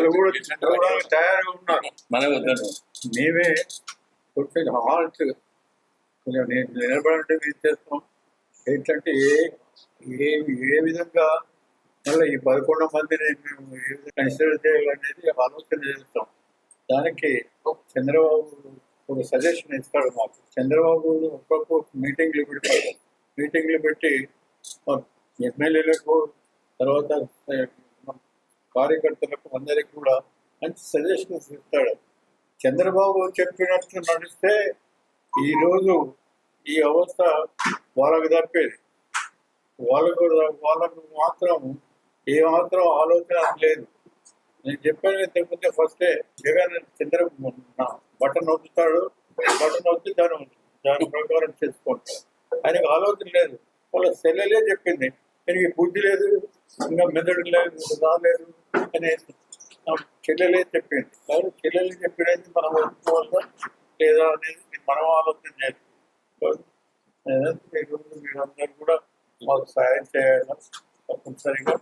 వాళ్ళు కూడా చూడడానికి తయారుగా ఉన్నారు. మేమే కొంచెం హాల్ట్ కొంచెం నిలబడంటే ఇది చేస్తాం. ఏంటంటే ఏ విధంగా మళ్ళీ ఈ 11 మందిని మేము ఏ విధంగా కన్సిడర్ చేయాలనేది ఆలోచన చేస్తాం. దానికి చంద్రబాబు ఒక సజెషన్ ఇస్తాడు మాకు. చంద్రబాబు ఒక్కొక్క మీటింగ్లు పెట్టి ఎమ్మెల్యేలకు తర్వాత కార్యకర్తలకు అందరికి కూడా మంచి సజెషన్స్ ఇస్తాడు. చంద్రబాబు చెప్పినట్లు నడిస్తే ఈరోజు ఈ అవస్థ వాళ్ళకు తప్పేది. వాళ్ళకు మాత్రం ఏమాత్రం ఆలోచన లేదు. నేను చెప్పాను ఇంతకుముందే ఫస్టే, జగన్ బటన్ నొక్కుతాడు, బటన్ నొక్కి దాని ప్రకారం చేసుకుంటాడు. ఆయనకు ఆలోచన లేదు. వాళ్ళ చెల్లెలే చెప్పింది, దీనికి బుద్ధి లేదు, ఇంకా మెదడు లేదు, రాలేదు అనేది చెల్లెలే చెప్పింది. కాబట్టి చెల్లెలు చెప్పినది మనం ఒప్పుకోవాలా లేదా అనేది మనం ఆలోచన చేస్తాం. మీరందరూ కూడా మాకు సహాయం చేయాలి తప్పనిసరిగా.